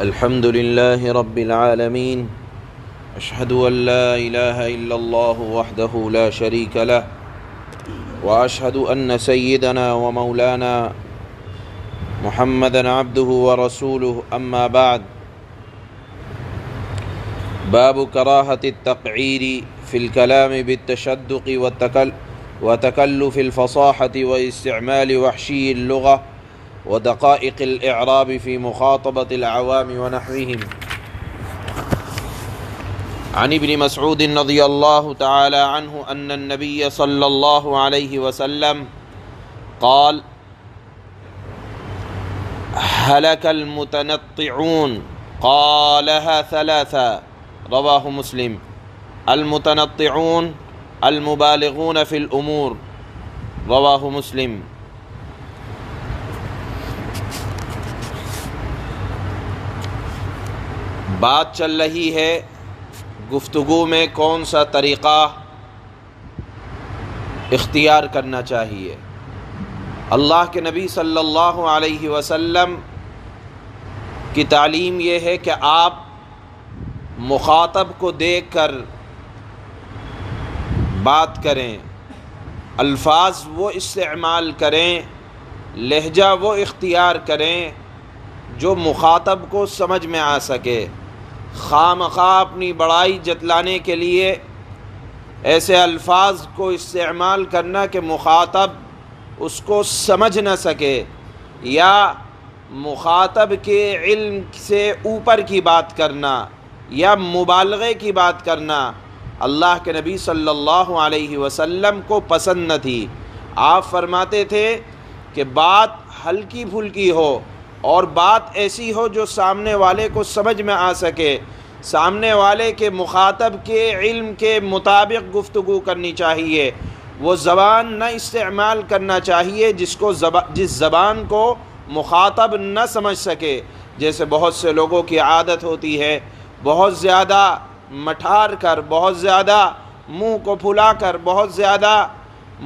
الحمد لله رب العالمين أشهد أن لا إله إلا الله وحده لا شريك له وأشهد أن سيدنا ومولانا محمدا عبده ورسوله أما بعد باب كراهة التقعير في الكلام بالتشدق وتكلف الفصاحة واستعمال وحشي اللغة ودقائق الإعراب في مخاطبة العوام ونحوهم. عن ابن مسعود رضي الله تعالى عنه أن النبي صلى الله عليه وسلم قال: هلك المتنطعون، قالها ثلاثا، رواه مسلم. المتنطعون المبالغون في الأمور، رواه مسلم. بات چل رہی ہے گفتگو میں کون سا طریقہ اختیار کرنا چاہیے۔ اللہ کے نبی صلی اللہ علیہ وسلم کی تعلیم یہ ہے کہ آپ مخاطب کو دیکھ کر بات کریں، الفاظ وہ استعمال کریں، لہجہ وہ اختیار کریں جو مخاطب کو سمجھ میں آ سکے۔ خواہ مخواہ اپنی بڑائی جتلانے کے لیے ایسے الفاظ کو استعمال کرنا کہ مخاطب اس کو سمجھ نہ سکے، یا مخاطب کے علم سے اوپر کی بات کرنا یا مبالغے کی بات کرنا اللہ کے نبی صلی اللہ علیہ وسلم کو پسند نہ تھی۔ آپ فرماتے تھے کہ بات ہلکی پھلکی ہو اور بات ایسی ہو جو سامنے والے کو سمجھ میں آ سکے، سامنے والے کے مخاطب کے علم کے مطابق گفتگو کرنی چاہیے۔ وہ زبان نہ استعمال کرنا چاہیے جس زبان کو مخاطب نہ سمجھ سکے۔ جیسے بہت سے لوگوں کی عادت ہوتی ہے بہت زیادہ مٹھار کر، بہت زیادہ منہ کو پھلا کر، بہت زیادہ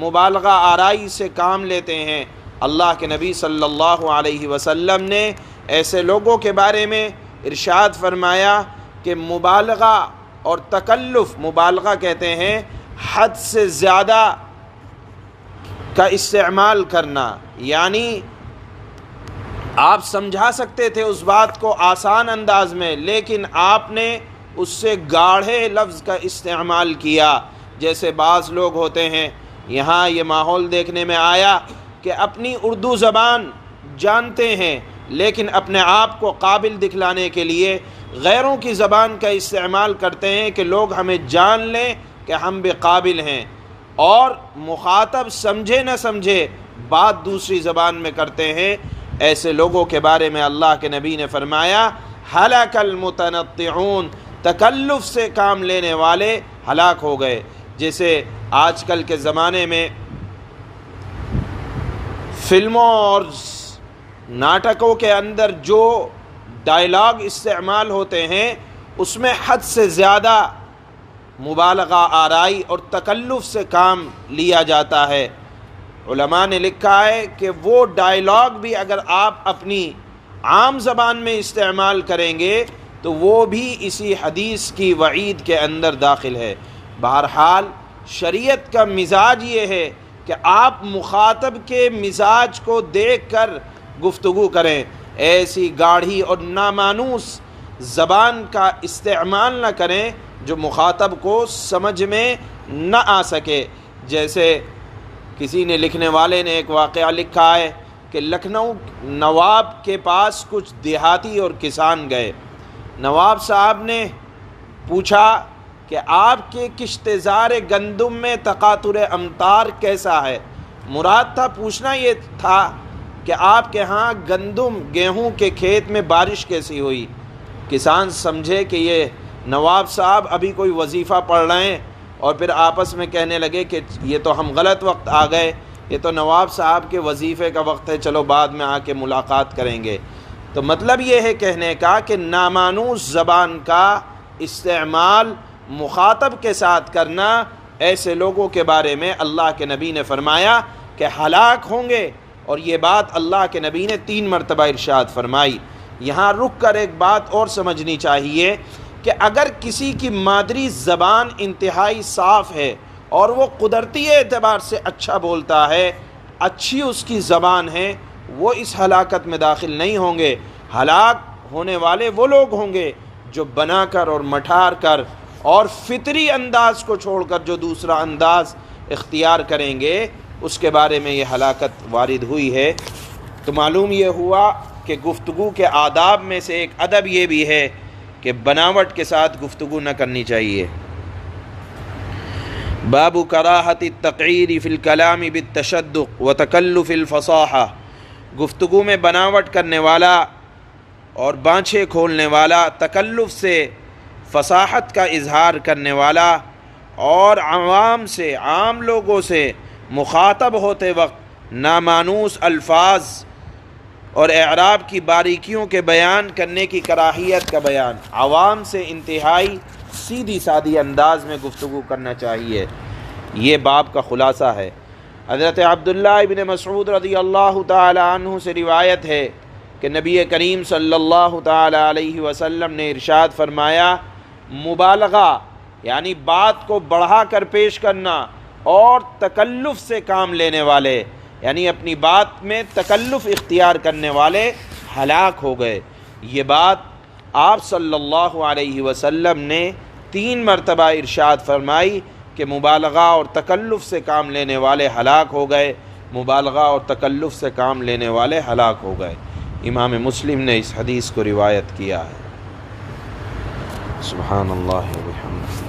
مبالغہ آرائی سے کام لیتے ہیں۔ اللہ کے نبی صلی اللہ علیہ وسلم نے ایسے لوگوں کے بارے میں ارشاد فرمایا کہ مبالغہ اور تکلف، مبالغہ کہتے ہیں حد سے زیادہ کا استعمال کرنا، یعنی آپ سمجھا سکتے تھے اس بات کو آسان انداز میں، لیکن آپ نے اس سے گاڑھے لفظ کا استعمال کیا۔ جیسے بعض لوگ ہوتے ہیں، یہاں یہ ماحول دیکھنے میں آیا کہ اپنی اردو زبان جانتے ہیں لیکن اپنے آپ کو قابل دکھلانے کے لیے غیروں کی زبان کا استعمال کرتے ہیں کہ لوگ ہمیں جان لیں کہ ہم بھی قابل ہیں، اور مخاطب سمجھے نہ سمجھے بات دوسری زبان میں کرتے ہیں۔ ایسے لوگوں کے بارے میں اللہ کے نبی نے فرمایا ہلاک المتنطعون، تکلف سے کام لینے والے ہلاک ہو گئے۔ جیسے آج کل کے زمانے میں فلموں اور ناٹکوں کے اندر جو ڈائلاگ استعمال ہوتے ہیں اس میں حد سے زیادہ مبالغہ آرائی اور تکلف سے کام لیا جاتا ہے۔ علماء نے لکھا ہے کہ وہ ڈائلاگ بھی اگر آپ اپنی عام زبان میں استعمال کریں گے تو وہ بھی اسی حدیث کی وعید کے اندر داخل ہے۔ بہرحال شریعت کا مزاج یہ ہے کہ آپ مخاطب کے مزاج کو دیکھ کر گفتگو کریں، ایسی گاڑھی اور نامانوس زبان کا استعمال نہ کریں جو مخاطب کو سمجھ میں نہ آ سکے۔ جیسے کسی نے، لکھنے والے نے ایک واقعہ لکھا ہے کہ لکھنؤ نواب کے پاس کچھ دیہاتی اور کسان گئے۔ نواب صاحب نے پوچھا کہ آپ کے کشتزار گندم میں تقاطر امطار کیسا ہے؟ مراد تھا، پوچھنا یہ تھا کہ آپ کے ہاں گیہوں کے کھیت میں بارش کیسی ہوئی۔ کسان سمجھے کہ یہ نواب صاحب ابھی کوئی وظیفہ پڑھ رہے ہیں، اور پھر آپس میں کہنے لگے کہ یہ تو ہم غلط وقت آ گئے، یہ تو نواب صاحب کے وظیفے کا وقت ہے، چلو بعد میں آ کے ملاقات کریں گے۔ تو مطلب یہ ہے کہنے کا کہ نامانوس زبان کا استعمال مخاطب کے ساتھ کرنا، ایسے لوگوں کے بارے میں اللہ کے نبی نے فرمایا کہ ہلاک ہوں گے، اور یہ بات اللہ کے نبی نے 3 مرتبہ ارشاد فرمائی۔ یہاں رک کر ایک بات اور سمجھنی چاہیے کہ اگر کسی کی مادری زبان انتہائی صاف ہے اور وہ قدرتی اعتبار سے اچھا بولتا ہے، اچھی اس کی زبان ہے، وہ اس ہلاکت میں داخل نہیں ہوں گے۔ ہلاک ہونے والے وہ لوگ ہوں گے جو بنا کر اور مٹھار کر اور فطری انداز کو چھوڑ کر جو دوسرا انداز اختیار کریں گے، اس کے بارے میں یہ ہلاکت وارد ہوئی ہے۔ تو معلوم یہ ہوا کہ گفتگو کے آداب میں سے ایک ادب یہ بھی ہے کہ بناوٹ کے ساتھ گفتگو نہ کرنی چاہیے۔ باب کراہت التقعیر فی الکلام بالتشدق وتکلف الفصاحہ، گفتگو میں بناوٹ کرنے والا اور بانچھے کھولنے والا، تکلف سے فصاحت کا اظہار کرنے والا، اور عوام سے، عام لوگوں سے مخاطب ہوتے وقت نامانوس الفاظ اور اعراب کی باریکیوں کے بیان کرنے کی کراہیت کا بیان۔ عوام سے انتہائی سیدھی سادھی انداز میں گفتگو کرنا چاہیے، یہ باب کا خلاصہ ہے۔ حضرت عبداللہ ابن مسعود رضی اللہ تعالی عنہ سے روایت ہے کہ نبی کریم صلی اللہ تعالی علیہ وسلم نے ارشاد فرمایا، مبالغہ یعنی بات کو بڑھا کر پیش کرنا اور تکلف سے کام لینے والے، یعنی اپنی بات میں تکلف اختیار کرنے والے ہلاک ہو گئے۔ یہ بات آپ صلی اللہ علیہ وسلم نے 3 مرتبہ ارشاد فرمائی کہ مبالغہ اور تکلف سے کام لینے والے ہلاک ہو گئے، مبالغہ اور تکلف سے کام لینے والے ہلاک ہو گئے۔ امام مسلم نے اس حدیث کو روایت کیا ہے۔ سبحان اللہ و بحمدہ۔